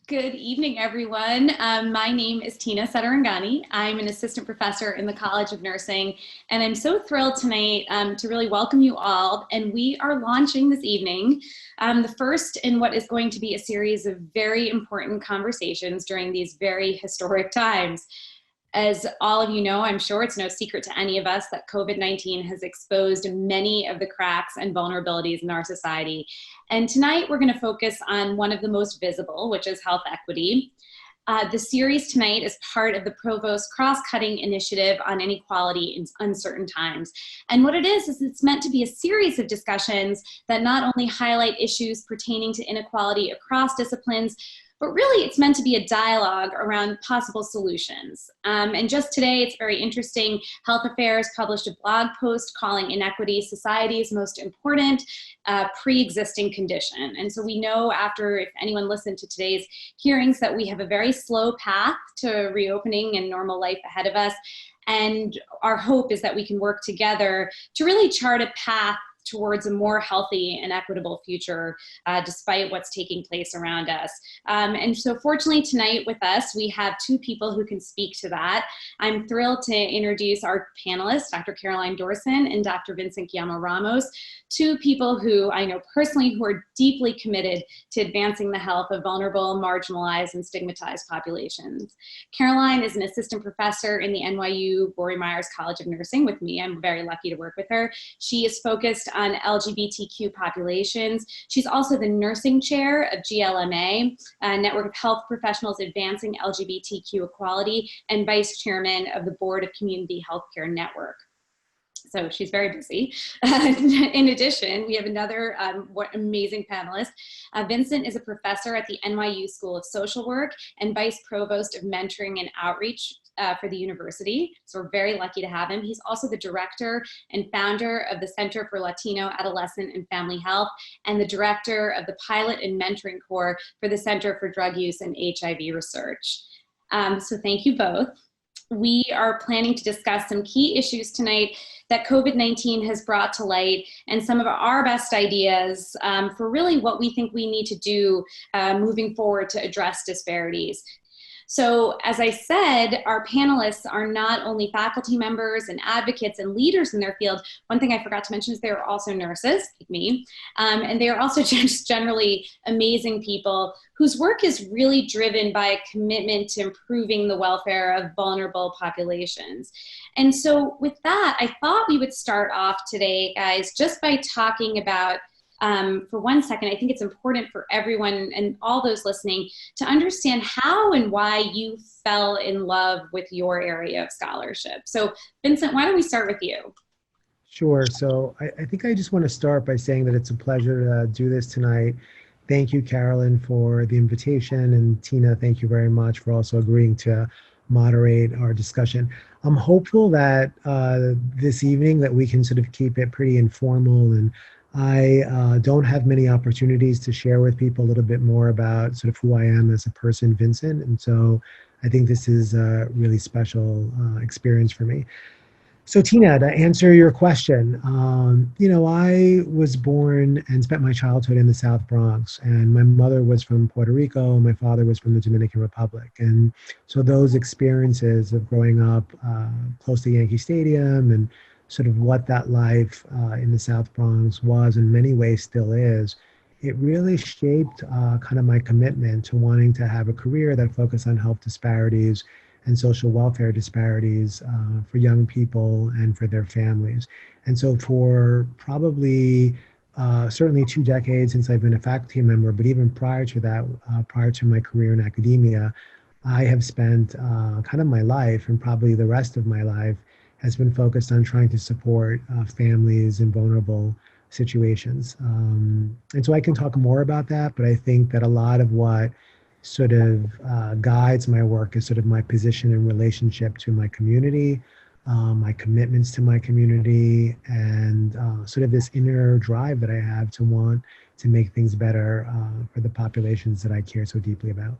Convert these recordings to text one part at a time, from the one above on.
Good evening, everyone. My name is Sadarangani. I'm an assistant professor in the College of Nursing, and I'm so thrilled tonight to really welcome you all. And we are launching this evening the first in what is going to be a series of very important conversations during these very historic times. As all of you know, I'm sure it's no secret to any of us that COVID-19 has exposed many of the cracks and vulnerabilities in our society. And tonight we're going to focus on one of the most visible, which is health equity. The series tonight is part of the Provost Cross-Cutting Initiative on Inequality in Uncertain Times. And what it is it's meant to be a series of discussions that not only highlight issues pertaining to inequality across disciplines, but really it's meant to be a dialogue around possible solutions. And just today, it's very interesting. Health Affairs published a blog post calling inequity society's most important pre-existing condition. And so we know after, if anyone listened to today's hearings, that we have a very slow path to reopening and normal life ahead of us. And our hope is that we can work together to really chart a path towards a more healthy and equitable future, despite what's taking place around us. And so fortunately tonight with us, we have two people who can speak to that. I'm thrilled to introduce our panelists, Dr. Caroline Dorsen and Dr. Vincent Guilamo-Ramos, two people who I know personally who are deeply committed to advancing the health of vulnerable, marginalized, and stigmatized populations. Caroline is an assistant professor in the NYU Rory Meyers College of Nursing with me. I'm very lucky to work with her. She is focused on LGBTQ populations. She's also the nursing chair of GLMA, a network of health professionals advancing LGBTQ equality, and vice chairman of the Board of Community Healthcare Network. So she's very busy. In addition, we have another amazing panelist. Vincent is a professor at the NYU School of Social Work and vice provost of mentoring and outreach for the university. So we're very lucky to have him. He's also the director and founder of the Center for Latino Adolescent and Family Health and the director of the Pilot and Mentoring Core for the Center for Drug Use and HIV Research. So thank you both. We are planning to discuss some key issues tonight that COVID-19 has brought to light and some of our best ideas for really what we think we need to do moving forward to address disparities. So as I said, our panelists are not only faculty members and advocates and leaders in their field. One thing I forgot to mention is they are also nurses, like me, and they are also just generally amazing people whose work is really driven by a commitment to improving the welfare of vulnerable populations. And so with that, I thought we would start off today, guys, just by talking about for 1 second, I think it's important for everyone and all those listening to understand how and why you fell in love with your area of scholarship. So Vincent, why don't we start with you? Sure. So I think I just want to start by saying that it's a pleasure to do this tonight. Thank you, Carolyn, for the invitation. And Tina, thank you very much for also agreeing to moderate our discussion. I'm hopeful that this evening that we can sort of keep it pretty informal, and I don't have many opportunities to share with people a little bit more about sort of who I am as a person, Vincent. And so I think this is a really special experience for me. So Tina, to answer your question, you know, I was born and spent my childhood in the South Bronx, and my mother was from Puerto Rico, and my father was from the Dominican Republic. And so those experiences of growing up close to Yankee Stadium and sort of what that life in the South Bronx was, in many ways still is, it really shaped kind of my commitment to wanting to have a career that focused on health disparities and social welfare disparities for young people and for their families. And so for probably certainly 2 decades since I've been a faculty member, but even prior to that, prior to my career in academia, I have spent kind of my life, and probably the rest of my life, has been focused on trying to support families in vulnerable situations. And so I can talk more about that, but I think that a lot of what sort of guides my work is sort of my position and relationship to my community, my commitments to my community, and sort of this inner drive that I have to want to make things better for the populations that I care so deeply about.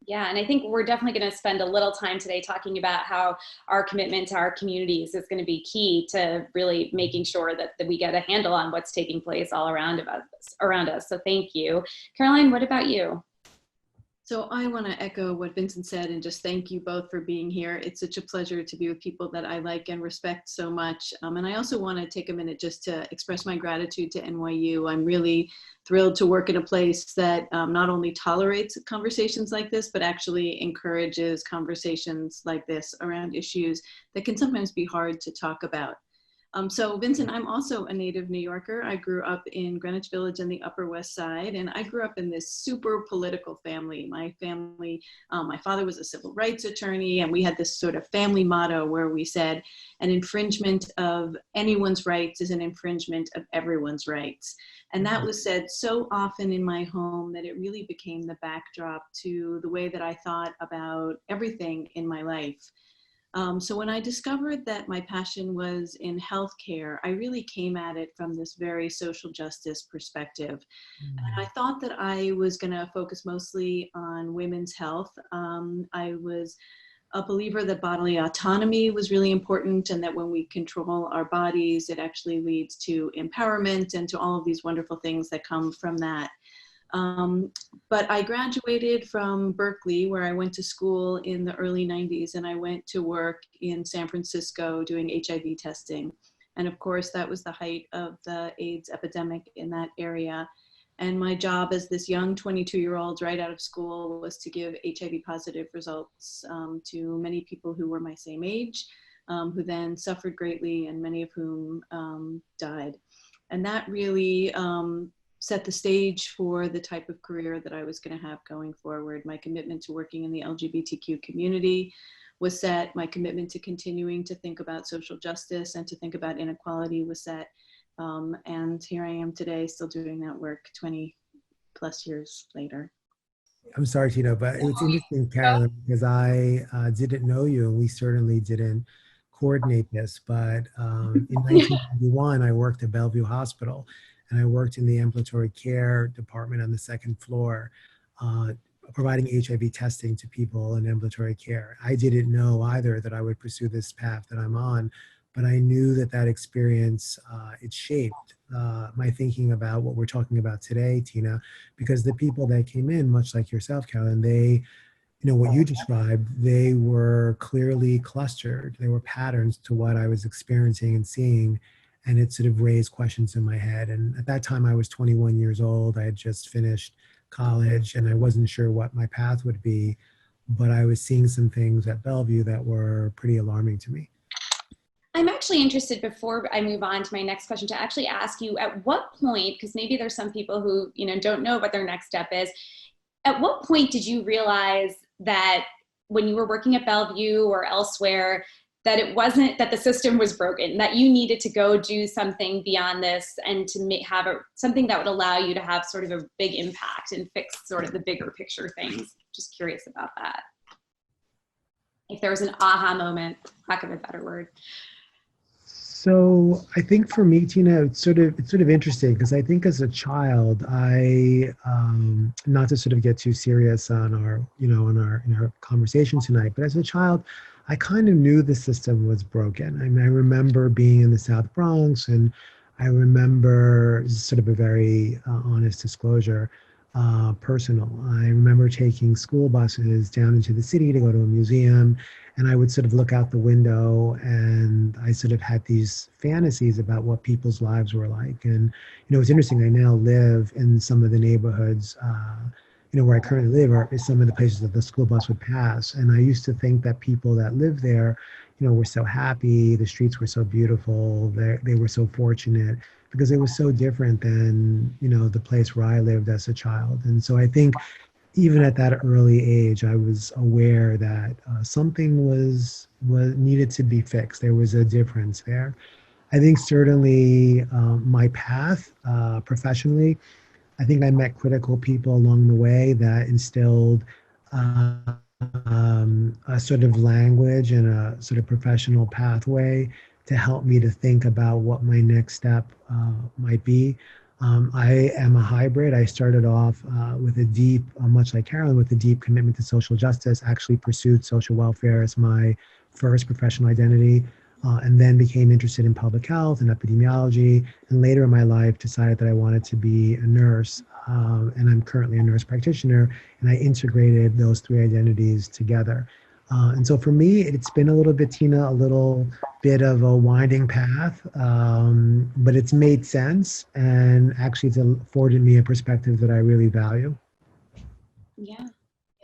Yeah, and I think we're definitely going to spend a little time today talking about how our commitment to our communities is going to be key to really making sure that we get a handle on what's taking place all around us. So thank you. Caroline, what about you? So I want to echo what Vincent said and just thank you both for being here. It's such a pleasure to be with people that I like and respect so much. And I also want to take a minute just to express my gratitude to NYU. I'm really thrilled to work in a place that not only tolerates conversations like this, but actually encourages conversations like this around issues that can sometimes be hard to talk about. So Vincent, I'm also a native New Yorker. I grew up in Greenwich Village in the Upper West Side, and I grew up in this super political family. My family, my father was a civil rights attorney, and we had this sort of family motto where we said, an infringement of anyone's rights is an infringement of everyone's rights. And that was said so often in my home that it really became the backdrop to the way that I thought about everything in my life. So when I discovered that my passion was in healthcare, I really came at it from this very social justice perspective. And I thought that I was going to focus mostly on women's health. I was a believer that bodily autonomy was really important, and that when we control our bodies, it actually leads to empowerment and to all of these wonderful things that come from that. But I graduated from Berkeley, where I went to school in the early 90s, and I went to work in San Francisco doing HIV testing. And of course, that was the height of the AIDS epidemic in that area. And my job as this young 22-year-old right out of school was to give HIV positive results to many people who were my same age, who then suffered greatly, and many of whom died. And that really set the stage for the type of career that I was going to have going forward. My commitment to working in the LGBTQ community was set. My commitment to continuing to think about social justice and to think about inequality was set. And here I am today, still doing that work 20 plus years later. I'm sorry, Tina, but it's interesting, Carolyn, because I didn't know you, and we certainly didn't coordinate this. But in 1991, I worked at Bellevue Hospital, and I worked in the ambulatory care department on the second floor, providing HIV testing to people in ambulatory care. I didn't know either that I would pursue this path that I'm on, but I knew that that experience, it shaped my thinking about what we're talking about today, Tina, because the people that came in, much like yourself, Carolyn, they, you know, what you described, they were clearly clustered. There were patterns to what I was experiencing and seeing, and it sort of raised questions in my head. And at that time, I was 21 years old. I had just finished college, and I wasn't sure what my path would be, but I was seeing some things at Bellevue that were pretty alarming to me. I'm actually interested, before I move on to my next question, to actually ask you, at what point, because maybe there's some people who, you know, don't know what their next step is, at what point did you realize that when you were working at Bellevue or elsewhere, that it wasn't, that the system was broken, that you needed to go do something beyond this and to have something that would allow you to have sort of a big impact and fix sort of the bigger picture things? Just curious about that. If there was an aha moment, lack of a better word. So I think for me, Tina, it's sort of interesting, because I think as a child, I not to sort of get too serious on our, you know, in our conversation tonight, but as a child, I kind of knew the system was broken. I mean, I remember being in the South Bronx, and I remember, sort of a very honest disclosure, personal. I remember taking school buses down into the city to go to a museum, and I would sort of look out the window, and I sort of had these fantasies about what people's lives were like. And, you know, it's interesting, I now live in some of the neighborhoods, you know, where I currently live are some of the places that the school bus would pass. And I used to think that people that lived there, you know, were so happy, the streets were so beautiful, they were so fortunate, because it was so different than, you know, the place where I lived as a child. And so I think even at that early age, I was aware that something was needed to be fixed. There was a difference there. I think certainly my path professionally, I think I met critical people along the way that instilled a sort of language and a sort of professional pathway to help me to think about what my next step might be. I am a hybrid. I started off with a deep, much like Carolyn, with a deep commitment to social justice, actually pursued social welfare as my first professional identity, and then became interested in public health and epidemiology, and later in my life decided that I wanted to be a nurse. and I'm currently a nurse practitioner, and I integrated those three identities together. And so for me, it's been a little bit, Tina, a little bit of a winding path, but it's made sense, and actually it's afforded me a perspective that I really value. Yeah.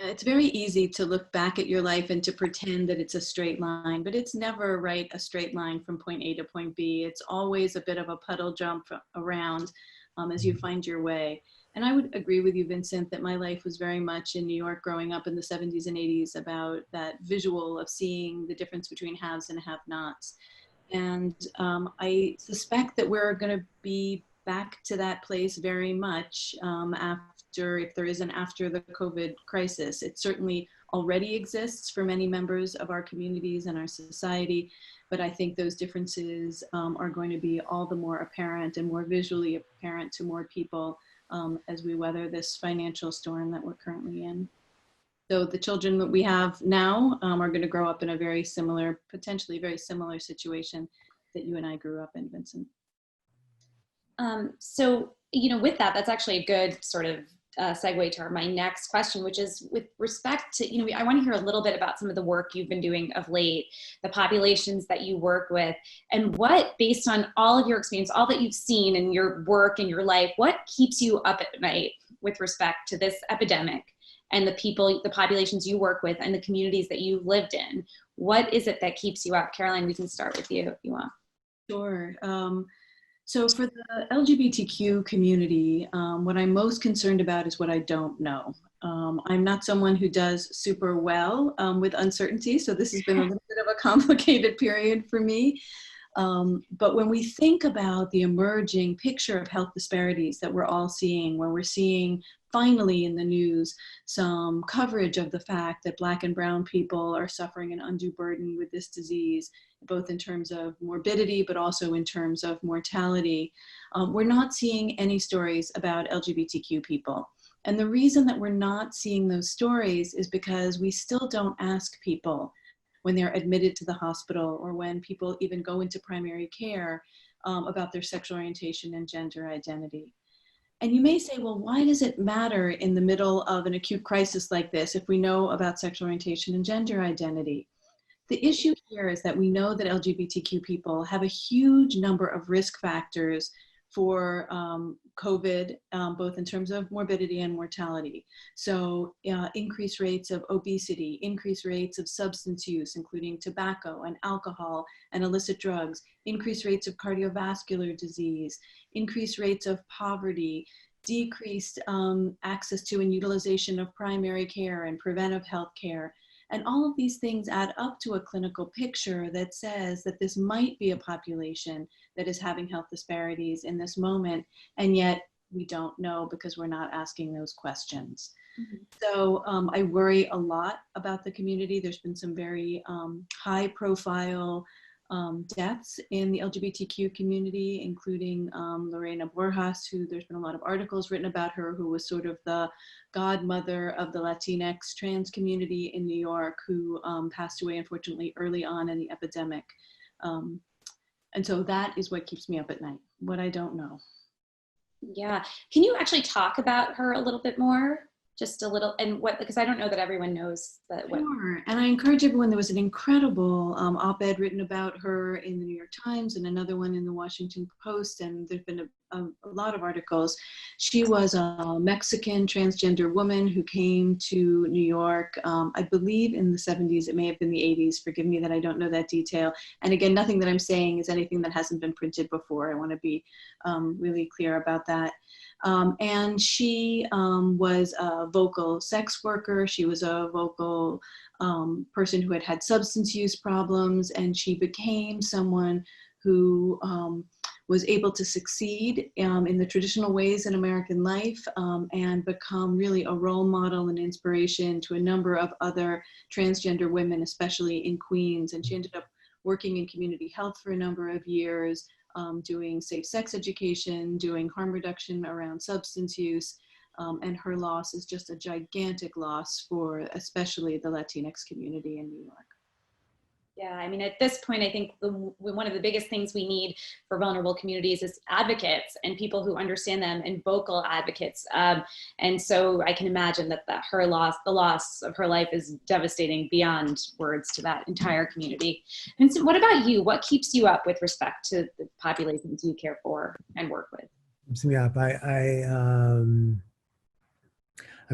Yeah, it's very easy to look back at your life and to pretend that it's a straight line, but it's never right a straight line from point A to point B. It's always a bit of a puddle jump around as you find your way. And I would agree with you, Vincent, that my life was very much in New York growing up in the 70s and 80s about that visual of seeing the difference between haves and have-nots. And I suspect that we're going to be back to that place very much after, if there is an after the COVID crisis. It certainly already exists for many members of our communities and our society, but I think those differences are going to be all the more apparent and more visually apparent to more people as we weather this financial storm that we're currently in. So the children that we have now are going to grow up in a very similar, potentially very similar situation that you and I grew up in, Vincent. So, with that, that's actually a good sort of segue to my next question, which is with respect to, I want to hear a little bit about some of the work you've been doing of late, the populations that you work with, and what, based on all of your experience, all that you've seen in your work and your life, what keeps you up at night with respect to this epidemic and the people, the populations you work with and the communities that you've lived in? What is it that keeps you up? Caroline, we can start with you if you want. Sure. So for the LGBTQ community, what I'm most concerned about is what I don't know. I'm not someone who does super well with uncertainty, so this has been a little bit of a complicated period for me. But when we think about the emerging picture of health disparities that we're all seeing, where we're seeing finally in the news some coverage of the fact that Black and Brown people are suffering an undue burden with this disease, both in terms of morbidity, but also in terms of mortality, we're not seeing any stories about LGBTQ people. And the reason that we're not seeing those stories is because we still don't ask people when they're admitted to the hospital or when people even go into primary care about their sexual orientation and gender identity. And you may say, well, why does it matter in the middle of an acute crisis like this if we know about sexual orientation and gender identity? The issue here is that we know that LGBTQ people have a huge number of risk factors for COVID, both in terms of morbidity and mortality. So increased rates of obesity, increased rates of substance use, including tobacco and alcohol and illicit drugs, increased rates of cardiovascular disease, increased rates of poverty, decreased access to and utilization of primary care and preventive health care. And all of these things add up to a clinical picture that says that this might be a population that is having health disparities in this moment, and yet we don't know because we're not asking those questions. Mm-hmm. So I worry a lot about the community. There's been some very high profile deaths in the LGBTQ community, including Lorena Borjas, who there's been a lot of articles written about her, who was sort of the godmother of the Latinx trans community in New York, who passed away, unfortunately, early on in the epidemic. And so that is what keeps me up at night, what I don't know. Yeah. Can you actually talk about her a little bit more? Just a little, and what, because I don't know that everyone knows that. Sure, and I encourage everyone, there was an incredible op-ed written about her in the New York Times and another one in the Washington Post, and there's been a lot of articles. She was a Mexican transgender woman who came to New York, I believe in the 70s, it may have been the 80s, forgive me that I don't know that detail. And again, nothing that I'm saying is anything that hasn't been printed before. I want to be really clear about that. And she was a vocal sex worker. She was a vocal person who had had substance use problems, and she became someone who was able to succeed in the traditional ways in American life and become really a role model and inspiration to a number of other transgender women, especially in Queens. And she ended up working in community health for a number of years, doing safe sex education, doing harm reduction around substance use, and her loss is just a gigantic loss for especially the Latinx community in New York. Yeah, I mean, at this point, I think one of the biggest things we need for vulnerable communities is advocates and people who understand them and vocal advocates. And so I can imagine that the loss of her life is devastating beyond words to that entire community. Vincent, what about you? What keeps you up with respect to the populations you care for and work with? Keeps me up. I'm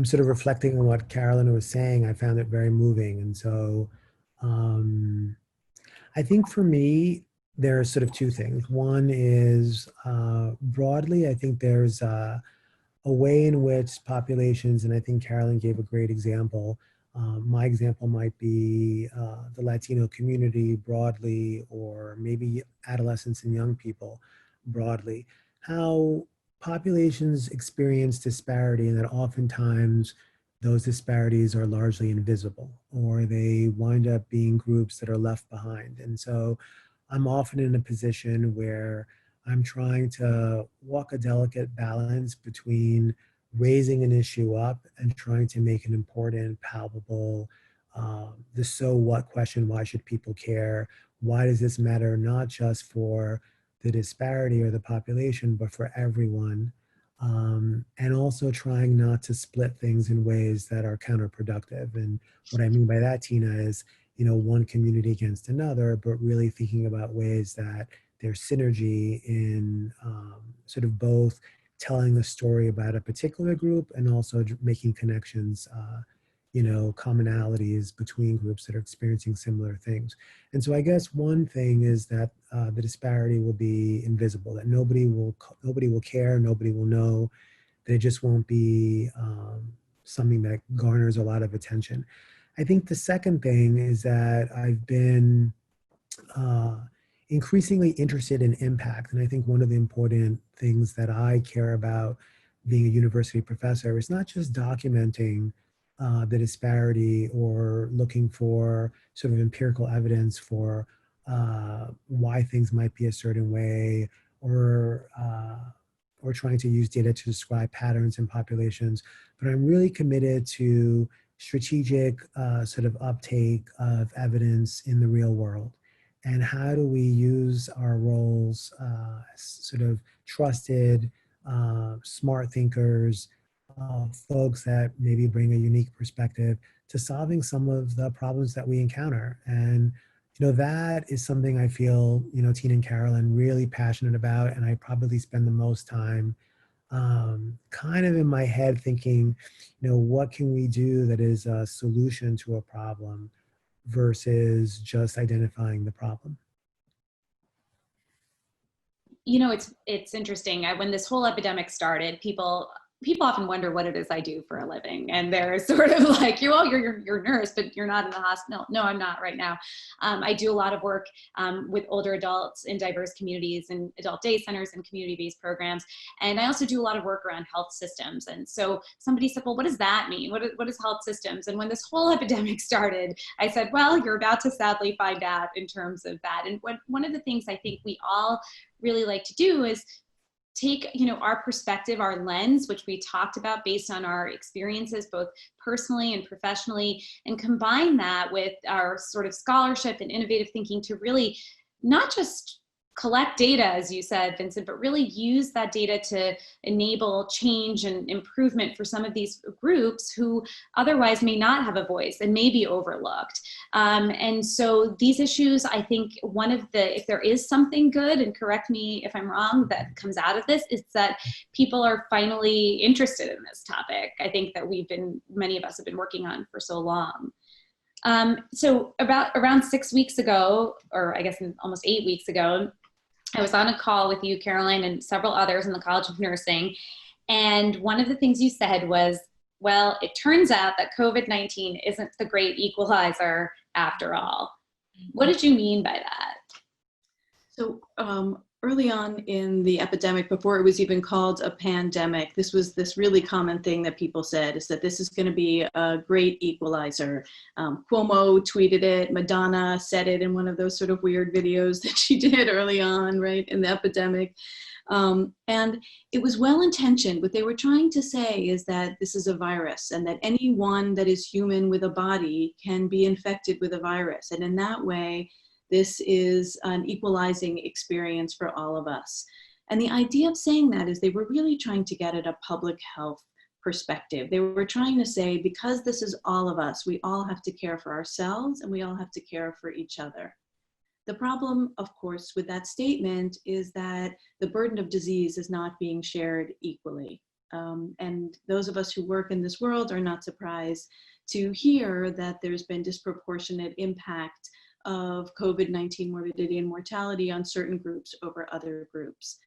sort of reflecting on what Carolyn was saying. I found it very moving. And so I think for me, there are sort of two things. One is broadly, I think there's a way in which populations, and I think Carolyn gave a great example. My example might be the Latino community broadly, or maybe adolescents and young people broadly. How populations experience disparity, and that oftentimes those disparities are largely invisible, or they wind up being groups that are left behind. And so I'm often in a position where I'm trying to walk a delicate balance between raising an issue up and trying to make an important, palpable, the so what question: why should people care? Why does this matter, not just for the disparity or the population, but for everyone? And also trying not to split things in ways that are counterproductive. And what I mean by that, Tina, is, one community against another, but really thinking about ways that there's synergy in sort of both telling the story about a particular group and also making connections, commonalities between groups that are experiencing similar things. And so I guess one thing is that the disparity will be invisible, that nobody will care, nobody will know, that it just won't be something that garners a lot of attention. I think the second thing is that I've been increasingly interested in impact. And I think one of the important things that I care about being a university professor is not just documenting the disparity or looking for sort of empirical evidence for why things might be a certain way, or trying to use data to describe patterns in populations, but I'm really committed to strategic sort of uptake of evidence in the real world. And how do we use our roles as sort of trusted, smart thinkers, folks that maybe bring a unique perspective to solving some of the problems that we encounter. And that is something I feel, Tina and Carolyn, really passionate about, and I probably spend the most time kind of in my head thinking, what can we do that is a solution to a problem versus just identifying the problem. It's interesting. When this whole epidemic started, people often wonder what it is I do for a living, and they're sort of like, you're a nurse, but you're not in the hospital. No, I'm not right now. I do a lot of work with older adults in diverse communities and adult day centers and community-based programs, and I also do a lot of work around health systems. And so somebody said, well, what does that mean? What is health systems? And when this whole epidemic started, I said, well, you're about to sadly find out in terms of that. And one of the things I think we all really like to do is take our perspective, our lens, which we talked about based on our experiences both personally and professionally, and combine that with our sort of scholarship and innovative thinking to really not just collect data, as you said, Vincent, but really use that data to enable change and improvement for some of these groups who otherwise may not have a voice and may be overlooked. And so these issues, I think if there is something good, and correct me if I'm wrong, that comes out of this, is that people are finally interested in this topic. I think that many of us have been working on for so long. So around 6 weeks ago, or I guess almost 8 weeks ago, I was on a call with you, Caroline, and several others in the College of Nursing. And one of the things you said was, well, it turns out that COVID-19 isn't the great equalizer after all. What did you mean by that? So early on in the epidemic, before it was even called a pandemic, this was this really common thing that people said, is that this is going to be a great equalizer. Cuomo tweeted it, Madonna said it in one of those sort of weird videos that she did early on, right, in the epidemic. And it was well-intentioned. What they were trying to say is that this is a virus and that anyone that is human with a body can be infected with a virus. And in that way, this is an equalizing experience for all of us. And the idea of saying that is they were really trying to get at a public health perspective. They were trying to say, because this is all of us, we all have to care for ourselves and we all have to care for each other. The problem, of course, with that statement is that the burden of disease is not being shared equally. And those of us who work in this world are not surprised to hear that there's been disproportionate impact of COVID-19 morbidity and mortality on certain groups over other groups.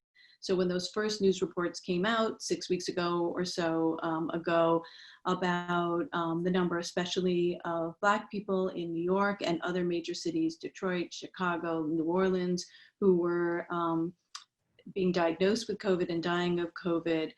So when those first news reports came out 6 weeks ago or so ago about the number, especially of Black people in New York and other major cities, Detroit, Chicago, New Orleans, who were being diagnosed with COVID and dying of COVID,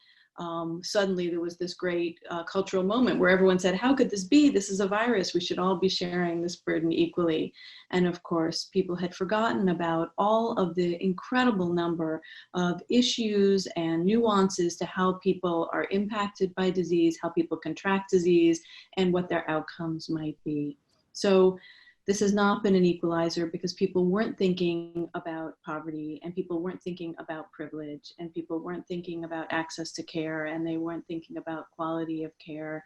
suddenly there was this great cultural moment where everyone said, how could this be? This is a virus. We should all be sharing this burden equally. And of course, people had forgotten about all of the incredible number of issues and nuances to how people are impacted by disease, how people contract disease, and what their outcomes might be. So this has not been an equalizer because people weren't thinking about poverty and people weren't thinking about privilege and people weren't thinking about access to care and they weren't thinking about quality of care.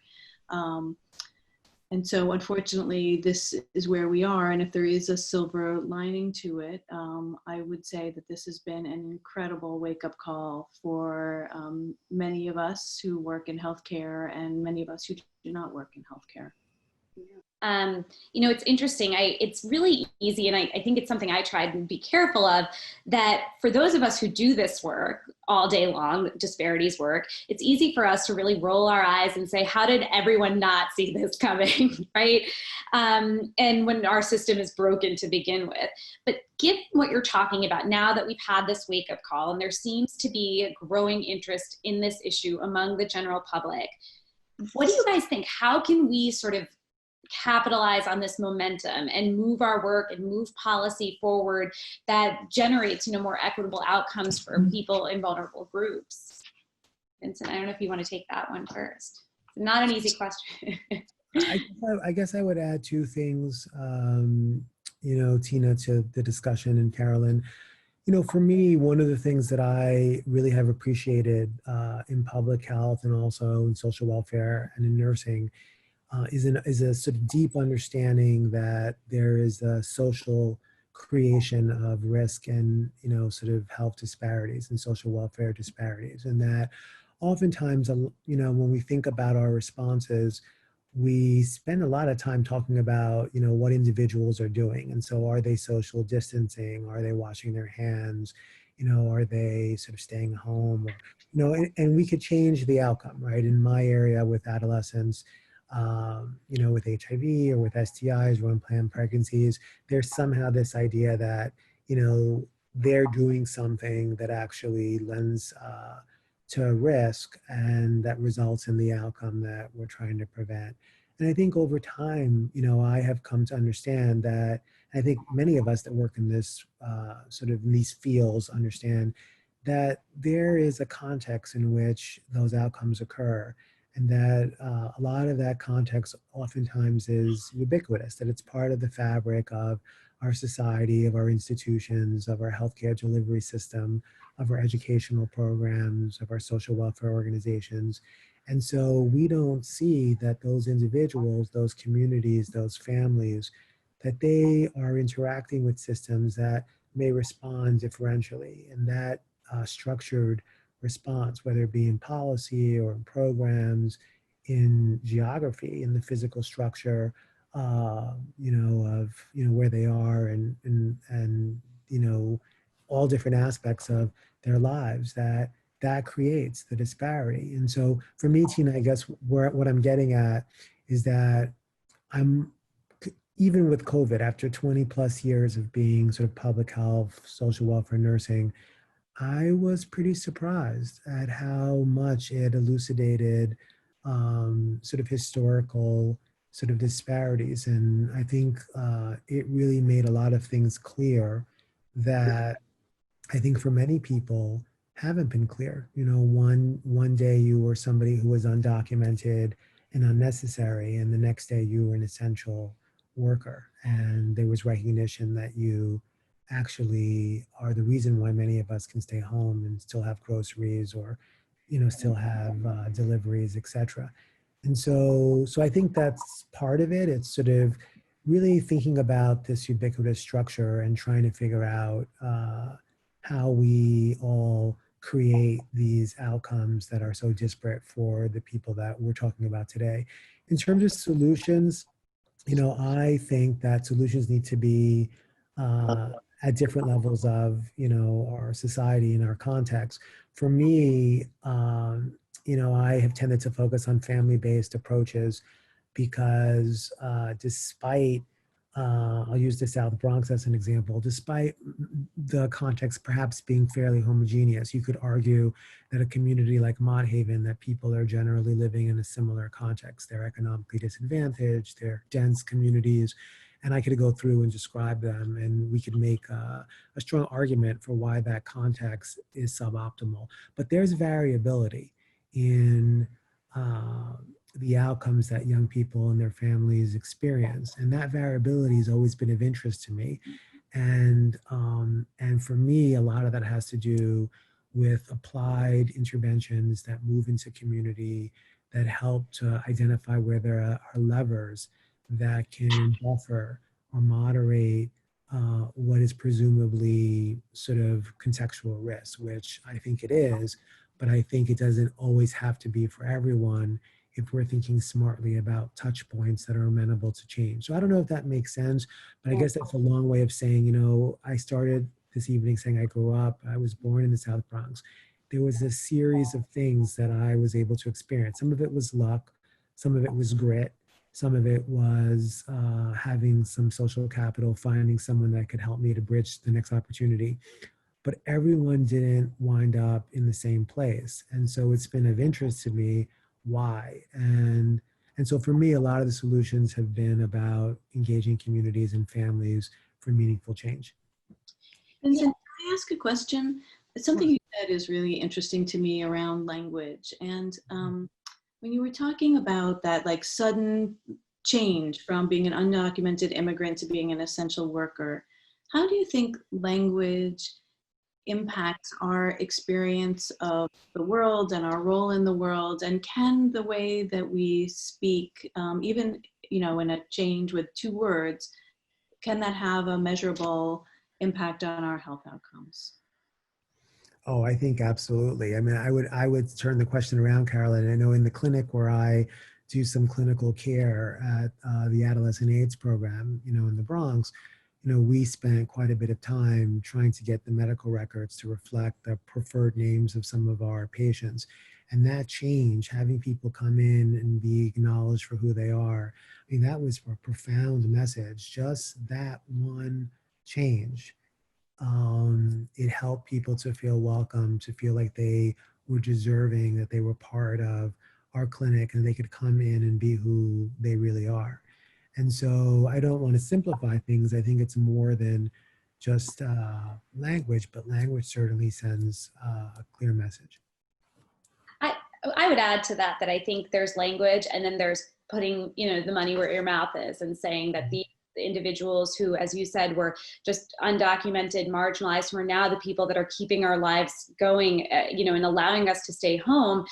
And so unfortunately, this is where we are. And if there is a silver lining to it, I would say that this has been an incredible wake-up call for many of us who work in healthcare and many of us who do not work in healthcare. You know, it's interesting. It's really easy, and I think it's something I try to be careful of, that for those of us who do this work all day long, disparities work, it's easy for us to really roll our eyes and say, how did everyone not see this coming, right? And when our system is broken to begin with. But given what you're talking about, now that we've had this wake-up call, and there seems to be a growing interest in this issue among the general public, what do you guys think? How can we sort of capitalize on this momentum and move our work and move policy forward that generates, you know, more equitable outcomes for people in vulnerable groups? Vincent, I don't know if you want to take that one first. It's not an easy question. I guess I would add two things, you know, Tina, to the discussion, and Carolyn. You know, for me, one of the things that I really have appreciated in public health and also in social welfare and in nursing is a sort of deep understanding that there is a social creation of risk and, you know, sort of health disparities and social welfare disparities. And that oftentimes, you know, when we think about our responses, we spend a lot of time talking about, you know, what individuals are doing. And so are they social distancing? Are they washing their hands? You know, are they sort of staying home? Or, you know, and we could change the outcome, right? In my area with adolescents, you know, with HIV or with STIs or unplanned pregnancies, there's somehow this idea that, you know, they're doing something that actually lends to risk and that results in the outcome that we're trying to prevent. And I think over time, you know, I have come to understand that, I think many of us that work in this sort of in these fields understand that there is a context in which those outcomes occur. And that a lot of that context oftentimes is ubiquitous, that it's part of the fabric of our society, of our institutions, of our healthcare delivery system, of our educational programs, of our social welfare organizations. And so we don't see that those individuals, those communities, those families, that they are interacting with systems that may respond differentially. And that structured response, whether it be in policy or in programs, in geography, in the physical structure, you know, of, you know, where they are and, you know, all different aspects of their lives, that creates the disparity. And so for me, Tina, I guess what I'm getting at is that even with COVID, after 20 plus years of being sort of public health, social welfare, nursing, I was pretty surprised at how much it elucidated sort of historical sort of disparities. And I think it really made a lot of things clear that I think for many people, haven't been clear. You know, one day you were somebody who was undocumented and unnecessary, and the next day you were an essential worker, and there was recognition that you actually are the reason why many of us can stay home and still have groceries, or still have deliveries, etc. And so I think that's part of it. It's sort of really thinking about this ubiquitous structure and trying to figure out how we all create these outcomes that are so disparate for the people that we're talking about today. In terms of solutions, I think that solutions need to be at different levels of, our society and our context. For me, I have tended to focus on family-based approaches because despite, I'll use the South Bronx as an example, despite the context perhaps being fairly homogeneous, you could argue that a community like Mott Haven, that people are generally living in a similar context. They're economically disadvantaged, they're dense communities, and I could go through and describe them, and we could make a strong argument for why that context is suboptimal. But there's variability in the outcomes that young people and their families experience, and that variability has always been of interest to me. And for me, a lot of that has to do with applied interventions that move into community, that help to identify where there are levers that can buffer or moderate what is presumably sort of contextual risk, which I think it is, but I think it doesn't always have to be for everyone if we're thinking smartly about touch points that are amenable to change. So I don't know if that makes sense, but I guess that's a long way of saying, I started this evening saying I was born in the South Bronx. There was a series of things that I was able to experience. Some of it was luck, some of it was grit, some of it was having some social capital, finding someone that could help me to bridge the next opportunity. But everyone didn't wind up in the same place. And so it's been of interest to me why. And so for me, a lot of the solutions have been about engaging communities and families for meaningful change. Vincent, can I ask a question? Something you said is really interesting to me around language. And when you were talking about that like sudden change from being an undocumented immigrant to being an essential worker, how do you think language impacts our experience of the world and our role in the world? And can the way that we speak, even in a change with 2 words, can that have a measurable impact on our health outcomes? Oh, I think absolutely. I mean, I would turn the question around, Carolyn. I know in the clinic where I do some clinical care at the Adolescent AIDS program, in the Bronx, we spent quite a bit of time trying to get the medical records to reflect the preferred names of some of our patients. And that change, having people come in and be acknowledged for who they are, I mean, that was a profound message. Just that one change. It helped people to feel welcome, to feel like they were deserving, that they were part of our clinic and they could come in and be who they really are. And so I don't want to simplify things. I think it's more than just language, but language certainly sends a clear message. I would add to that I think there's language, and then there's putting, the money where your mouth is, and saying that the individuals who, as you said, were just undocumented, marginalized, who are now the people that are keeping our lives going, and allowing us to stay home,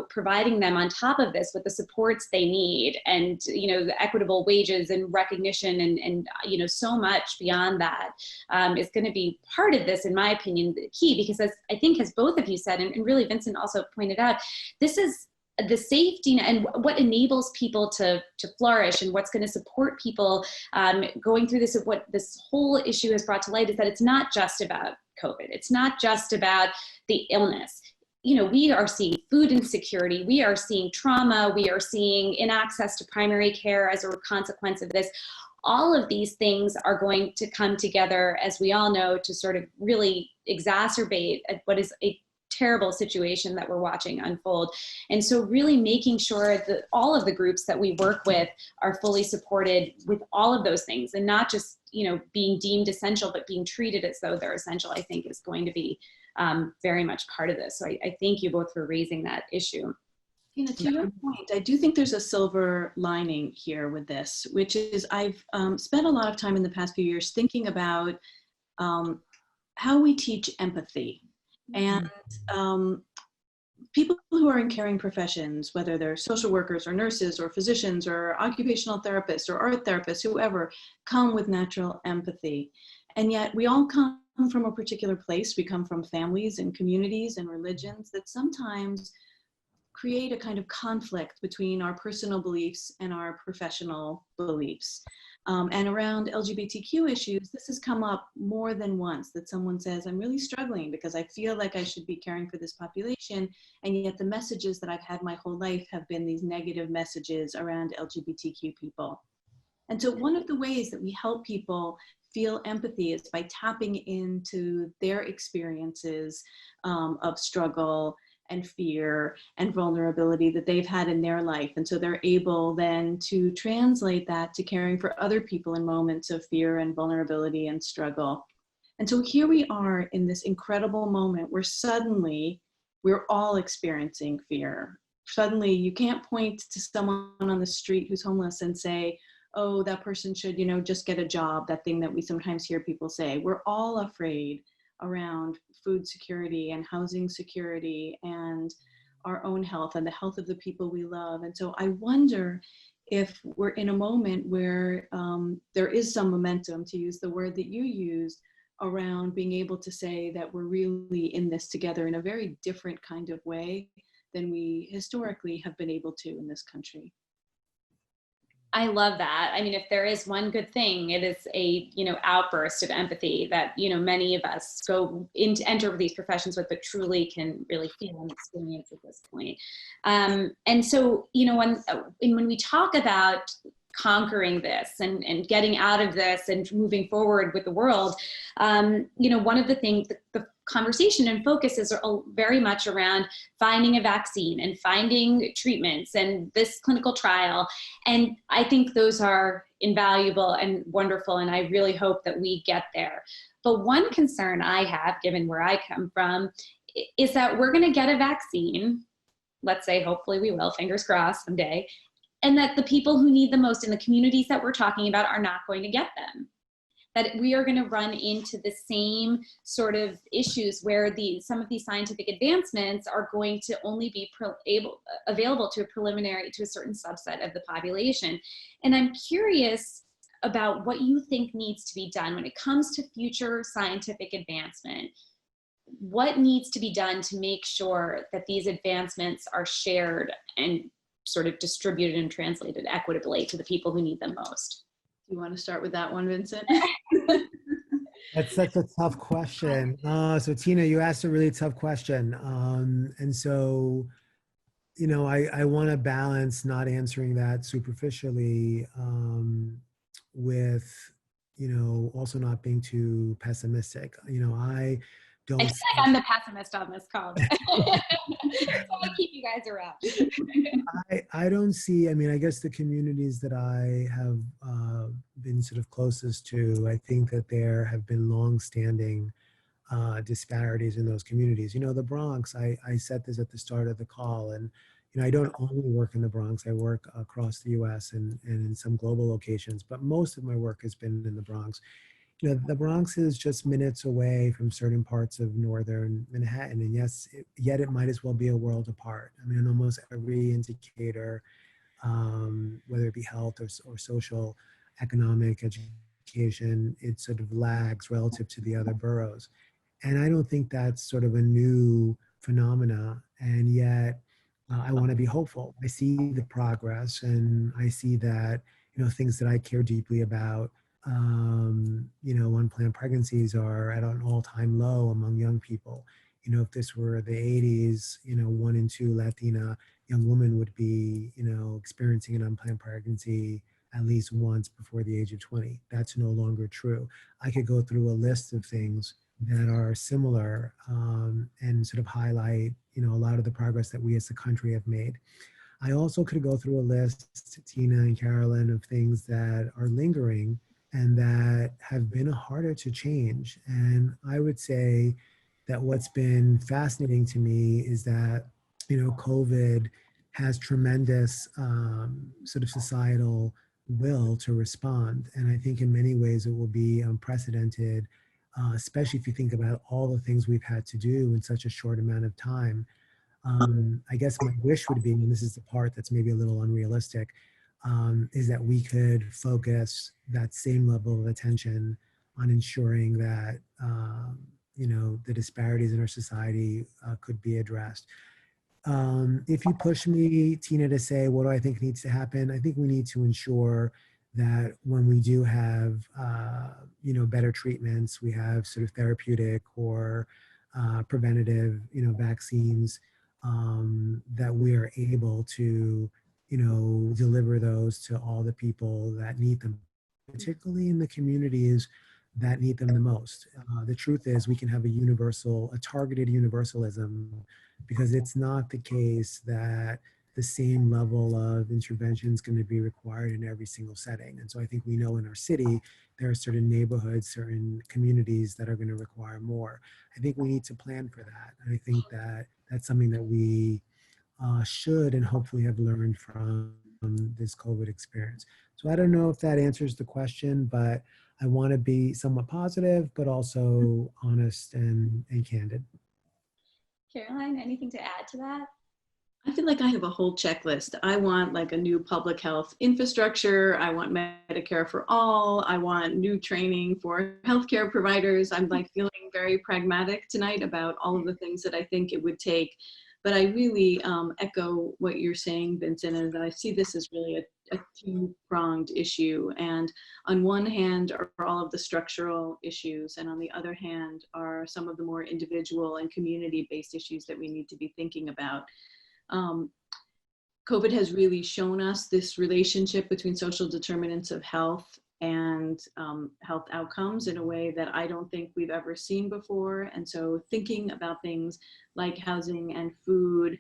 providing them on top of this with the supports they need, and, the equitable wages and recognition and so much beyond that is going to be part of this, in my opinion, the key, because as both of you said, and really Vincent also pointed out, this is the safety and what enables people to flourish, and what's going to support people going through this. What this whole issue has brought to light is that it's not just about COVID. It's not just about the illness. We are seeing food insecurity. We are seeing trauma. We are seeing inaccess to primary care as a consequence of this. All of these things are going to come together, as we all know, to sort of really exacerbate what is a terrible situation that we're watching unfold. And so really making sure that all of the groups that we work with are fully supported with all of those things, and not just, you know, being deemed essential, but being treated as though they're essential, I think is going to be very much part of this. So I thank you both for raising that issue. Tina, to your point, I do think there's a silver lining here with this, which is I've spent a lot of time in the past few years thinking about how we teach empathy. And people who are in caring professions, whether they're social workers or nurses or physicians or occupational therapists or art therapists, whoever, come with natural empathy. And yet we all come from a particular place. We come from families and communities and religions that sometimes create a kind of conflict between our personal beliefs and our professional beliefs. And around LGBTQ issues, this has come up more than once, that someone says, I'm really struggling because I feel like I should be caring for this population, and yet the messages that I've had my whole life have been these negative messages around LGBTQ people. And so one of the ways that we help people feel empathy is by tapping into their experiences of struggle and fear and vulnerability that they've had in their life. And so they're able then to translate that to caring for other people in moments of fear and vulnerability and struggle. And so here we are in this incredible moment where suddenly we're all experiencing fear. Suddenly you can't point to someone on the street who's homeless and say, oh, that person should, you know, just get a job, that thing that we sometimes hear people say. We're all afraid around food security and housing security and our own health and the health of the people we love. And so I wonder if we're in a moment where there is some momentum, to use the word that you used, around being able to say that we're really in this together in a very different kind of way than we historically have been able to in this country. I love that. I mean, if there is one good thing, it is a, you know, outburst of empathy that, you know, many of us enter these professions with, but truly can really feel and experience at this point. And so, you know, when we talk about conquering this and getting out of this and moving forward with the world, you know, one of the things, the conversation and focus is very much around finding a vaccine and finding treatments and this clinical trial. And I think those are invaluable and wonderful, and I really hope that we get there. But one concern I have, given where I come from, is that we're going to get a vaccine, let's say, hopefully we will, fingers crossed someday, and that the people who need the most in the communities that we're talking about are not going to get them. That we are going to run into the same sort of issues where some of these scientific advancements are going to only be available to a certain subset of the population. And I'm curious about what you think needs to be done when it comes to future scientific advancement. What needs to be done to make sure that these advancements are shared and sort of distributed and translated equitably to the people who need them most? You want to start with that one, Vincent? That's such a tough question. So Tina, you asked a really tough question. And so, you know, I want to balance not answering that superficially with, you know, also not being too pessimistic. You know, I feel like I'm the pessimist on this call. So I'll keep you guys around. I don't see, I mean, I guess the communities that I have been sort of closest to, I think that there have been long-standing disparities in those communities. You know, the Bronx, I said this at the start of the call, and, you know, I don't only work in the Bronx, I work across the US and in some global locations, but most of my work has been in the Bronx. You know, the Bronx is just minutes away from certain parts of northern Manhattan, and yes, yet it might as well be a world apart. I mean, in almost every indicator, whether it be health or social, economic, education, it sort of lags relative to the other boroughs. And I don't think that's sort of a new phenomena, and yet I want to be hopeful. I see the progress, and I see that, you know, things that I care deeply about, you know, unplanned pregnancies are at an all-time low among young people. You know, if this were the 80s, you know, 1 in 2 Latina young women would be, you know, experiencing an unplanned pregnancy at least once before the age of 20. That's no longer true. I could go through a list of things that are similar, and sort of highlight, a lot of the progress that we as a country have made. I also could go through a list, Tina and Carolyn, of things that are lingering and that have been harder to change. And I would say that what's been fascinating to me is that, COVID has tremendous sort of societal will to respond. And I think in many ways it will be unprecedented, especially if you think about all the things we've had to do in such a short amount of time. I guess my wish would be, and this is the part that's maybe a little unrealistic, is that we could focus that same level of attention on ensuring that, the disparities in our society could be addressed. If you push me, Tina, to say, what do I think needs to happen? I think we need to ensure that when we do have, better treatments, we have sort of therapeutic or preventative, vaccines, that we are able to, deliver those to all the people that need them, particularly in the communities that need them the most. The truth is we can have a targeted universalism, because it's not the case that the same level of intervention is going to be required in every single setting. And so I think we know in our city, there are certain neighborhoods, certain communities that are going to require more. I think we need to plan for that. And I think that that's something that we should and hopefully have learned from this COVID experience. So I don't know if that answers the question, but I want to be somewhat positive, but also honest and candid. Caroline, anything to add to that? I feel like I have a whole checklist. I want like a new public health infrastructure. I want Medicare for all. I want new training for healthcare providers. I'm like feeling very pragmatic tonight about all of the things that I think it would take. But I really echo what you're saying, Vincent, and that I see this as really a two-pronged issue. And on one hand are all of the structural issues, and on the other hand are some of the more individual and community-based issues that we need to be thinking about. COVID has really shown us this relationship between social determinants of health and health outcomes in a way that I don't think we've ever seen before. And so thinking about things like housing and food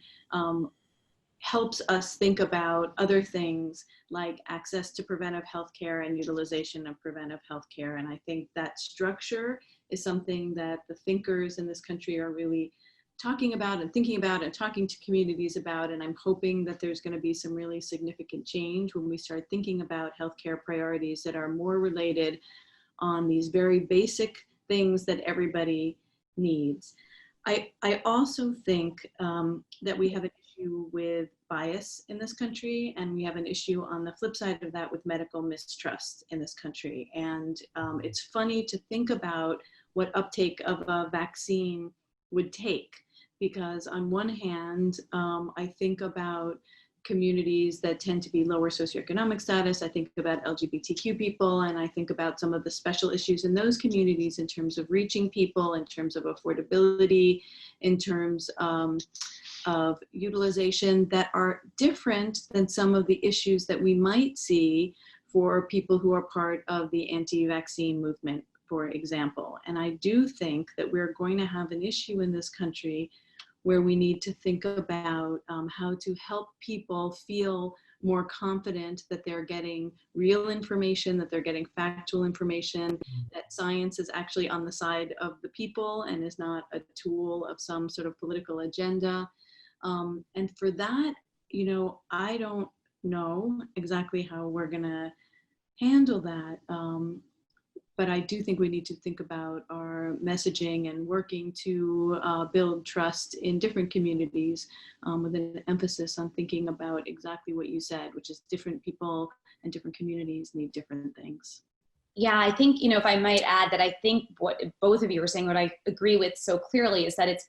helps us think about other things like access to preventive healthcare and utilization of preventive healthcare. And I think that structure is something that the thinkers in this country are really talking about and thinking about and talking to communities about. And I'm hoping that there's going to be some really significant change when we start thinking about healthcare priorities that are more related on these very basic things that everybody needs. I also think that we have an issue with bias in this country, and we have an issue on the flip side of that with medical mistrust in this country. And it's funny to think about what uptake of a vaccine would take, because on one hand, I think about communities that tend to be lower socioeconomic status. I think about LGBTQ people, and I think about some of the special issues in those communities in terms of reaching people, in terms of affordability, in terms of utilization that are different than some of the issues that we might see for people who are part of the anti-vaccine movement, for example. And I do think that we're going to have an issue in this country where we need to think about how to help people feel more confident that they're getting real information, that they're getting factual information, that science is actually on the side of the people and is not a tool of some sort of political agenda. And for that, I don't know exactly how we're gonna handle that. But I do think we need to think about our messaging and working to build trust in different communities with an emphasis on thinking about exactly what you said, which is different people and different communities need different things. Yeah, I think, if I might add that I think what both of you are saying, what I agree with so clearly is that it's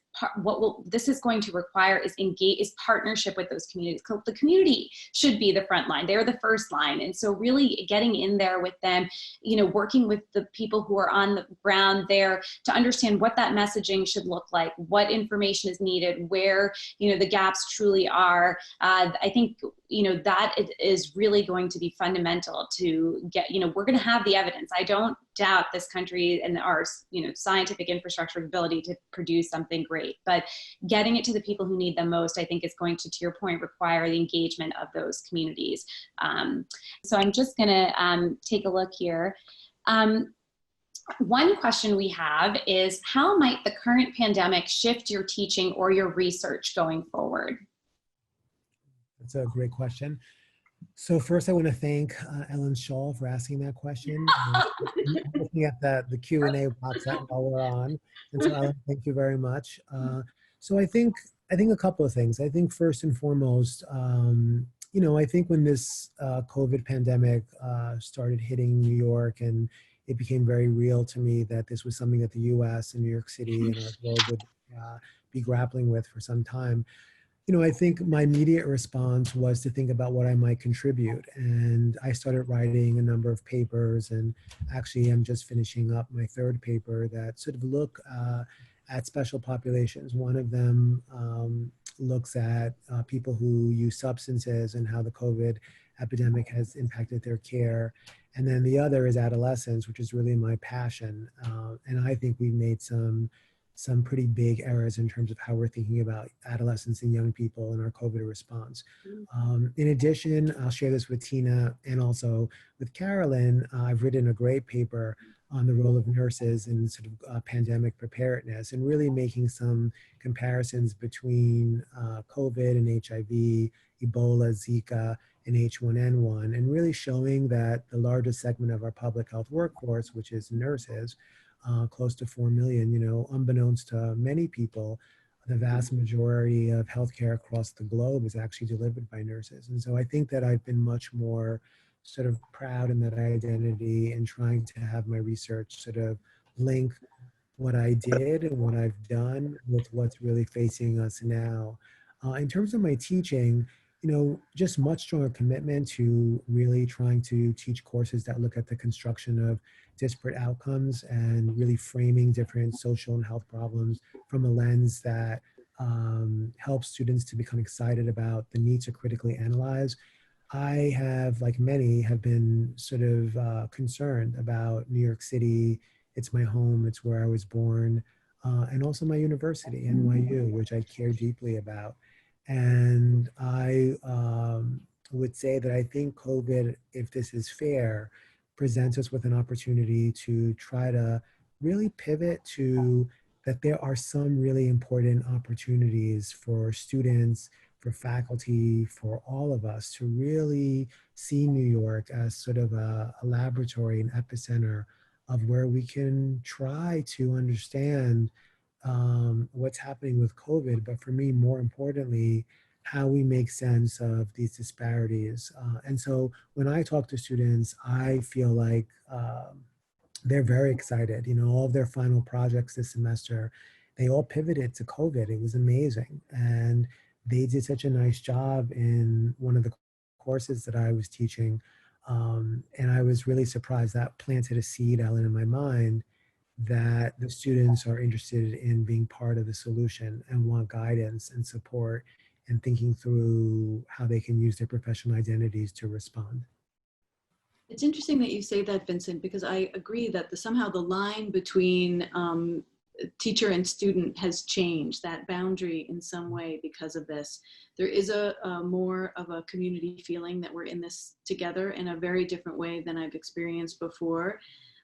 this is going to require is partnership with those communities. The community should be the front line. They're the first line. And so really getting in there with them, working with the people who are on the ground there to understand what that messaging should look like, what information is needed, where, the gaps truly are. I think, that is really going to be fundamental to get, we're going to have the evidence. medicines. I don't doubt this country and our, scientific infrastructure ability to produce something great, but getting it to the people who need them most, I think is going to your point, require the engagement of those communities. So I'm just gonna take a look here. One question we have is, how might the current pandemic shift your teaching or your research going forward? That's a great question. So first, I want to thank Ellen Shaw for asking that question. I'm looking at the Q&A box while we're on, and so Ellen, thank you very much. So I think a couple of things. I think first and foremost, I think when this COVID pandemic started hitting New York, and it became very real to me that this was something that the U.S. and New York City and our globe would be grappling with for some time. I think my immediate response was to think about what I might contribute. And I started writing a number of papers, and actually I'm just finishing up my third paper that sort of look at special populations. One of them looks at people who use substances and how the COVID epidemic has impacted their care. And then the other is adolescents, which is really my passion. And I think we've made some pretty big errors in terms of how we're thinking about adolescents and young people in our COVID response. In addition, I'll share this with Tina and also with Carolyn. I've written a great paper on the role of nurses in sort of pandemic preparedness, and really making some comparisons between COVID and HIV, Ebola, Zika, and H1N1, and really showing that the largest segment of our public health workforce, which is nurses, close to 4 million, unbeknownst to many people, the vast majority of healthcare across the globe is actually delivered by nurses. And so I think that I've been much more sort of proud in that identity, and trying to have my research sort of link what I did and what I've done with what's really facing us now. In terms of my teaching, just much stronger commitment to really trying to teach courses that look at the construction of disparate outcomes, and really framing different social and health problems from a lens that helps students to become excited about the need to critically analyze. I have, like many, have been sort of concerned about New York City. It's my home, it's where I was born, and also my university, NYU, which I care deeply about. And I would say that I think COVID, if this is fair, presents us with an opportunity to try to really pivot to that there are some really important opportunities for students, for faculty, for all of us to really see New York as sort of a laboratory, an epicenter of where we can try to understand what's happening with COVID, but for me, more importantly, how we make sense of these disparities. And so when I talk to students, I feel like they're very excited. All of their final projects this semester, they all pivoted to COVID. It was amazing. And they did such a nice job in one of the courses that I was teaching. And I was really surprised that planted a seed, Ellen, in my mind, that the students are interested in being part of the solution and want guidance and support, and thinking through how they can use their professional identities to respond. It's interesting that you say that, Vincent, because I agree that somehow the line between teacher and student has changed, that boundary in some way because of this. There is a more of a community feeling that we're in this together in a very different way than I've experienced before.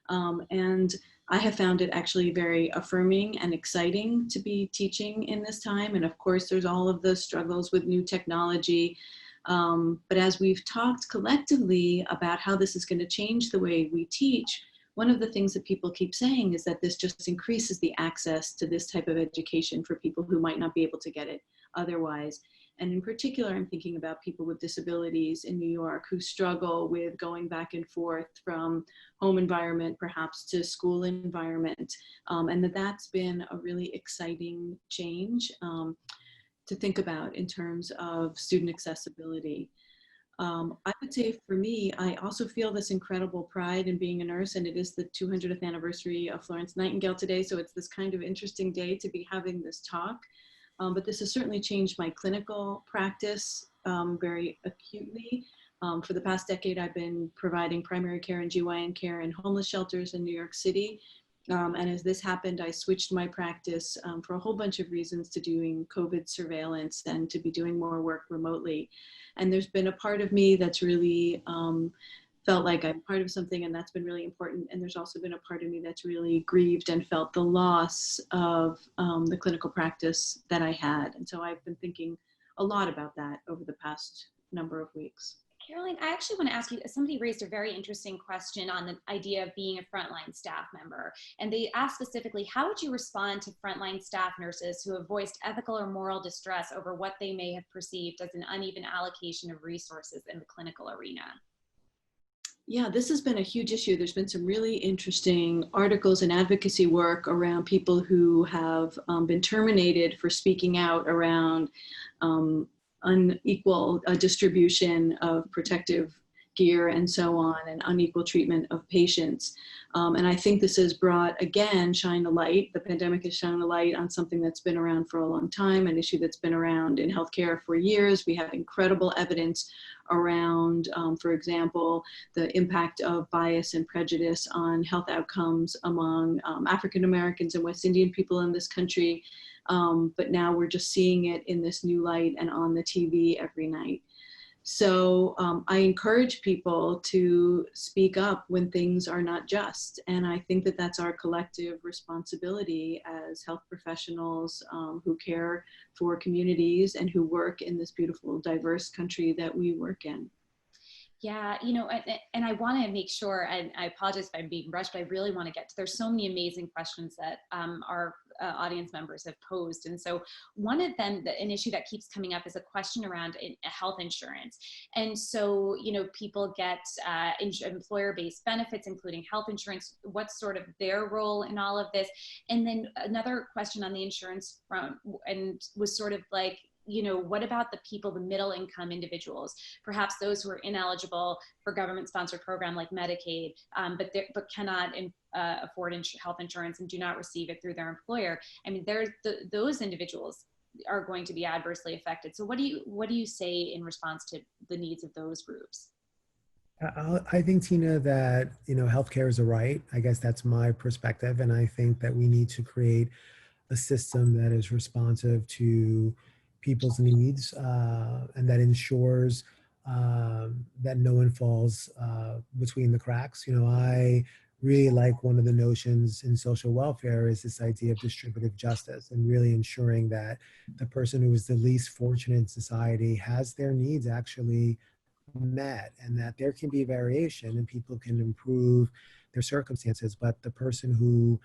And I have found it actually very affirming and exciting to be teaching in this time. And of course, there's all of the struggles with new technology. But as we've talked collectively about how this is going to change the way we teach, one of the things that people keep saying is that this just increases the access to this type of education for people who might not be able to get it otherwise. And in particular, I'm thinking about people with disabilities in New York who struggle with going back and forth from home environment, perhaps, to school environment. And that's been a really exciting change to think about in terms of student accessibility. I would say for me, I also feel this incredible pride in being a nurse, and it is the 200th anniversary of Florence Nightingale today. So it's this kind of interesting day to be having this talk. But this has certainly changed my clinical practice very acutely. For the past decade, I've been providing primary care and GYN care in homeless shelters in New York City. And as this happened, I switched my practice for a whole bunch of reasons to doing COVID surveillance and to be doing more work remotely. And there's been a part of me that's really felt like I'm part of something, and that's been really important. And there's also been a part of me that's really grieved and felt the loss of the clinical practice that I had. And so I've been thinking a lot about that over the past number of weeks. Caroline, I actually want to ask you, somebody raised a very interesting question on the idea of being a frontline staff member. And they asked specifically, how would you respond to frontline staff nurses who have voiced ethical or moral distress over what they may have perceived as an uneven allocation of resources in the clinical arena? Yeah, this has been a huge issue. There's been some really interesting articles and advocacy work around people who have been terminated for speaking out around unequal distribution of protective gear and so on, and unequal treatment of patients. And I think this has brought, again, shine a light. The pandemic has shone a light on something that's been around for a long time, an issue that's been around in healthcare for years. We have incredible evidence around, for example, the impact of bias and prejudice on health outcomes among African Americans and West Indian people in this country. But now we're just seeing it in this new light and on the TV every night. So I encourage people to speak up when things are not just. And I think that that's our collective responsibility as health professionals who care for communities and who work in this beautiful, diverse country that we work in. Yeah, you know, and I want to make sure, and I apologize if I'm being rushed, but I really want to get to, there's so many amazing questions that our audience members have posed. And so one of them, an issue that keeps coming up is a question around health insurance. And so, you know, people get employer-based benefits, including health insurance. What's sort of their role in all of this? And then another question on the insurance front, and was sort of like, you know, what about the people, the middle income individuals, perhaps those who are ineligible for government sponsored program like Medicaid, but cannot afford health insurance and do not receive it through their employer? I mean, those individuals are going to be adversely affected. So what do you say in response to the needs of those groups? I think, Tina, that, you know, healthcare is a right. I guess that's my perspective. And I think that we need to create a system that is responsive to people's needs and that ensures that no one falls between the cracks. You know, I really like one of the notions in social welfare is this idea of distributive justice and really ensuring that the person who is the least fortunate in society has their needs actually met, and that there can be variation and people can improve their circumstances, but the person who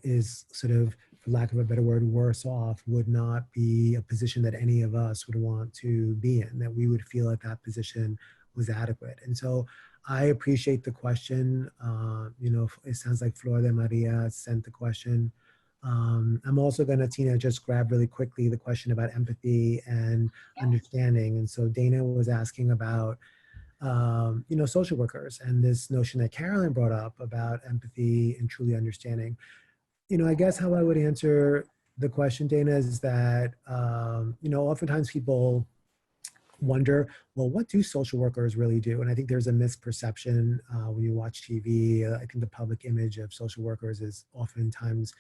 is sort of, for lack of a better word, worse off would not be a position that any of us would want to be in, that we would feel that that position was adequate. And so I appreciate the question. You know, it sounds like Flor de Maria sent the question. I'm also going to, Tina, just grab really quickly the question about empathy and understanding. And so Dana was asking about, you know, social workers and this notion that Carolyn brought up about empathy and truly understanding. You know, I guess how I would answer the question, Dana, is that, you know, oftentimes people wonder, well, what do social workers really do? And I think there's a misperception when you watch TV. I think the public image of social workers is oftentimes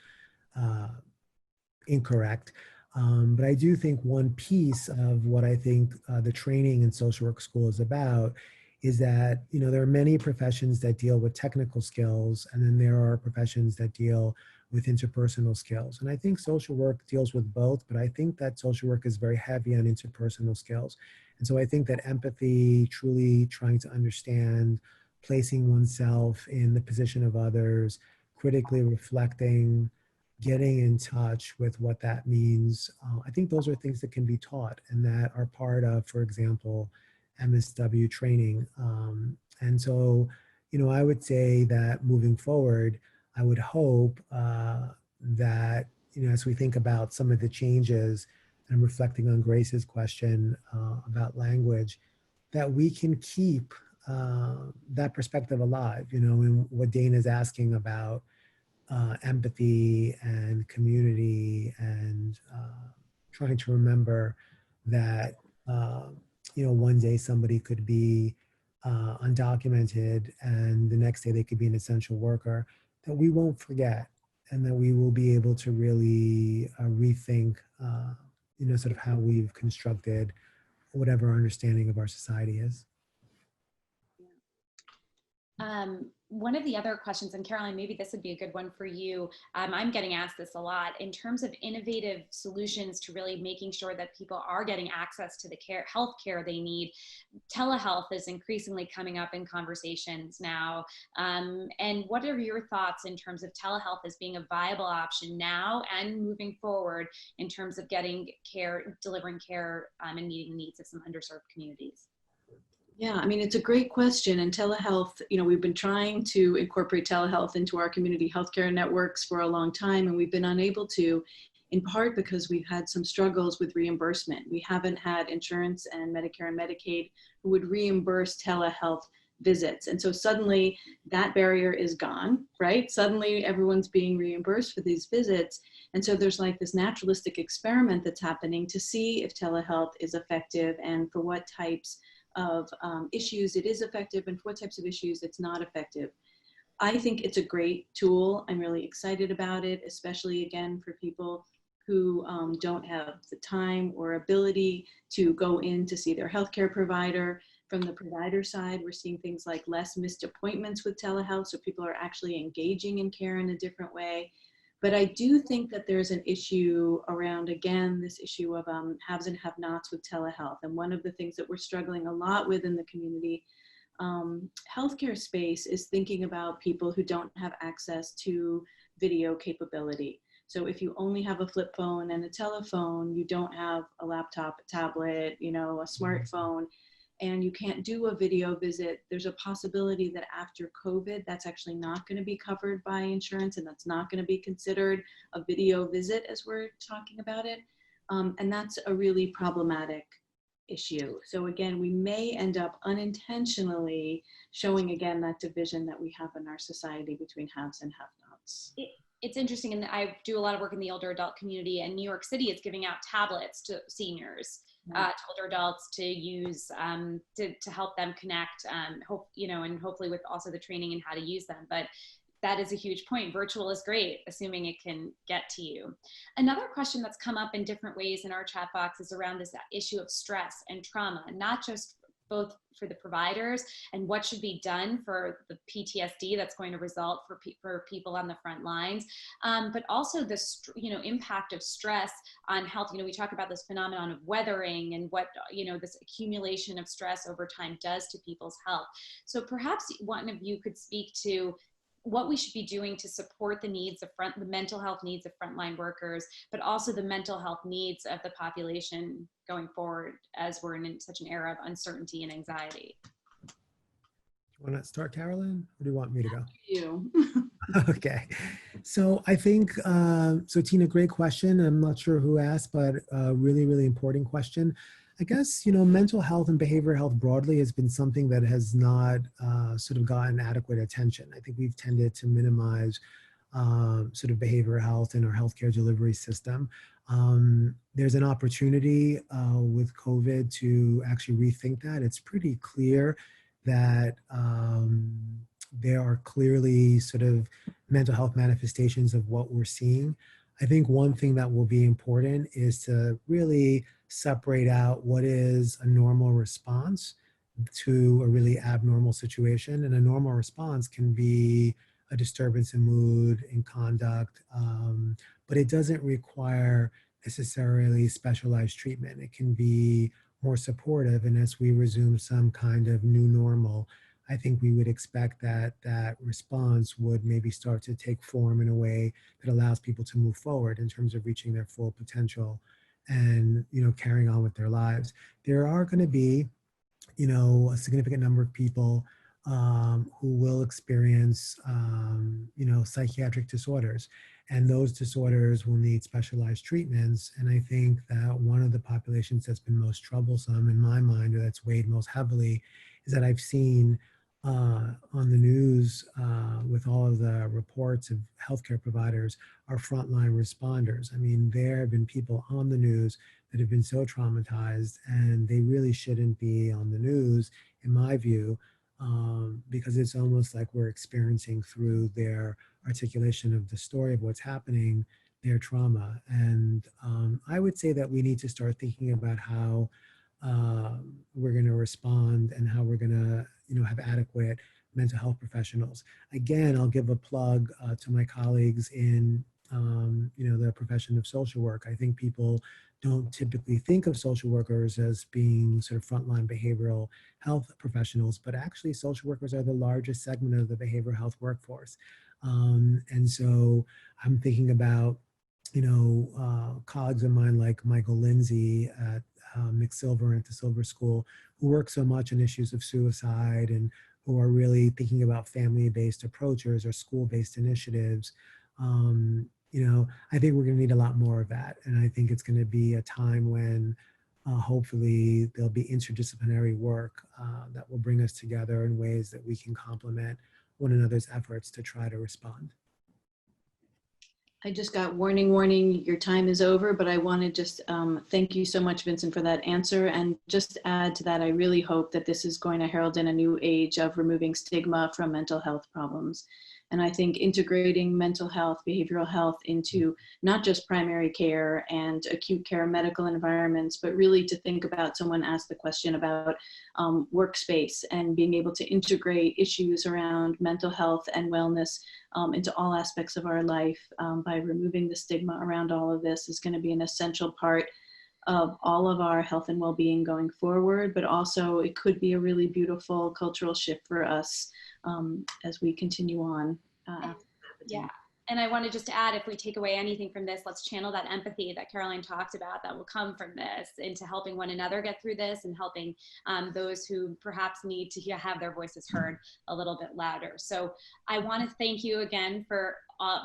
incorrect. But I do think one piece of what I think the training in social work school is about is that, you know, there are many professions that deal with technical skills, and then there are professions that deal with interpersonal skills. And I think social work deals with both, but I think that social work is very heavy on interpersonal skills. And so I think that empathy, truly trying to understand, placing oneself in the position of others, critically reflecting, getting in touch with what that means, I think those are things that can be taught and that are part of, for example, MSW training. And so, you know, I would say that moving forward, I would hope that, you know, as we think about some of the changes and reflecting on Grace's question about language, that we can keep that perspective alive, you know, and what Dana's asking about empathy and community and trying to remember that one day somebody could be undocumented and the next day they could be an essential worker, that we won't forget and that we will be able to really rethink, sort of how we've constructed whatever our understanding of our society is. One of the other questions, and Caroline, maybe this would be a good one for you. I'm getting asked this a lot in terms of innovative solutions to really making sure that people are getting access to the health care they need. Telehealth is increasingly coming up in conversations now. And what are your thoughts in terms of telehealth as being a viable option now and moving forward in terms of getting care, delivering care, and meeting the needs of some underserved communities? Yeah, I mean, it's a great question. And telehealth, we've been trying to incorporate telehealth into our community healthcare networks for a long time, and we've been unable to, in part because we've had some struggles with reimbursement. We haven't had insurance and Medicare and Medicaid who would reimburse telehealth visits. And so suddenly that barrier is gone, right? Suddenly everyone's being reimbursed for these visits. And so there's like this naturalistic experiment that's happening to see if telehealth is effective and for what types of issues it is effective and for what types of issues it's not effective. I think it's a great tool. I'm really excited about it, especially again for people who don't have the time or ability to go in to see their healthcare provider. From the provider side, we're seeing things like less missed appointments with telehealth, so people are actually engaging in care in a different way. But I do think that there's an issue around, again, this issue of haves and have-nots with telehealth. And one of the things that we're struggling a lot with in the community healthcare space is thinking about people who don't have access to video capability. So if you only have a flip phone and a telephone, you don't have a laptop, a tablet, a smartphone, and you can't do a video visit, there's a possibility that after COVID, that's actually not going to be covered by insurance, and that's not going to be considered a video visit as we're talking about it. And that's a really problematic issue. So again, we may end up unintentionally showing again that division that we have in our society between haves and have-nots. It's interesting, and I do a lot of work in the older adult community, and New York City is giving out tablets to seniors, to older adults to use to help them connect, and hopefully with also the training in how to use them. But that is a huge point. Virtual is great, assuming it can get to you. Another question that's come up in different ways in our chat box is around this issue of stress and trauma, not just both for the providers and what should be done for the PTSD that's going to result for people on the front lines, but also the impact of stress on health. We talk about this phenomenon of weathering and what this accumulation of stress over time does to people's health. So perhaps one of you could speak to what we should be doing to support the needs of the mental health needs of frontline workers, but also the mental health needs of the population going forward as we're in such an era of uncertainty and anxiety. Do you want to start, Carolyn, or do you want me to go? You. Okay. So I think, so Tina, great question. I'm not sure who asked, but a really, really important question. I guess, mental health and behavioral health broadly has been something that has not sort of gotten adequate attention. I think we've tended to minimize sort of behavioral health in our healthcare delivery system. There's an opportunity with COVID to actually rethink that. It's pretty clear that there are clearly sort of mental health manifestations of what we're seeing. I think one thing that will be important is to really separate out what is a normal response to a really abnormal situation. And a normal response can be a disturbance in mood, in conduct, but it doesn't require necessarily specialized treatment. It can be more supportive, and as we resume some kind of new normal, I think we would expect that that response would maybe start to take form in a way that allows people to move forward in terms of reaching their full potential and, carrying on with their lives. There are going to be, a significant number of people who will experience, psychiatric disorders, and those disorders will need specialized treatments. And I think that one of the populations that's been most troublesome in my mind, or that's weighed most heavily, is that I've seen on the news with all of the reports of healthcare providers are frontline responders. I mean, there have been people on the news that have been so traumatized, and they really shouldn't be on the news, in my view, because it's almost like we're experiencing through their articulation of the story of what's happening, their trauma. And I would say that we need to start thinking about how we're going to respond and how we're going to, have adequate mental health professionals. Again, I'll give a plug to my colleagues in, the profession of social work. I think people don't typically think of social workers as being sort of frontline behavioral health professionals, but actually social workers are the largest segment of the behavioral health workforce. And so I'm thinking about, colleagues of mine like Michael Lindsay at McSilver at the Silver School, who work so much on issues of suicide and who are really thinking about family-based approaches or school-based initiatives. I think we're going to need a lot more of that. And I think it's going to be a time when hopefully there'll be interdisciplinary work that will bring us together in ways that we can complement one another's efforts to try to respond. I just got warning, your time is over, but I want to just thank you so much, Vincent, for that answer. And just add to that, I really hope that this is going to herald in a new age of removing stigma from mental health problems. And I think integrating mental health, behavioral health into not just primary care and acute care medical environments, but really to think about, someone asked the question about workspace and being able to integrate issues around mental health and wellness into all aspects of our life by removing the stigma around all of this is going to be an essential part of all of our health and well-being going forward, but also it could be a really beautiful cultural shift for us as we continue on. Yeah. And I want to just add, if we take away anything from this, let's channel that empathy that Caroline talked about that will come from this into helping one another get through this and helping those who perhaps need to have their voices heard a little bit louder. So I want to thank you again for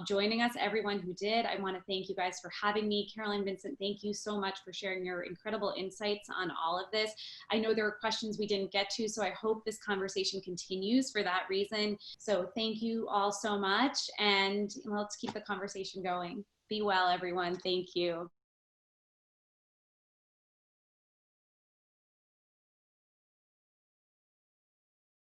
joining us, everyone who did. I want to thank you guys for having me. Caroline, Vincent, thank you so much for sharing your incredible insights on all of this. I know there were questions we didn't get to, so I hope this conversation continues for that reason. So thank you all so much, and let's keep the conversation going. Be well, everyone. Thank you.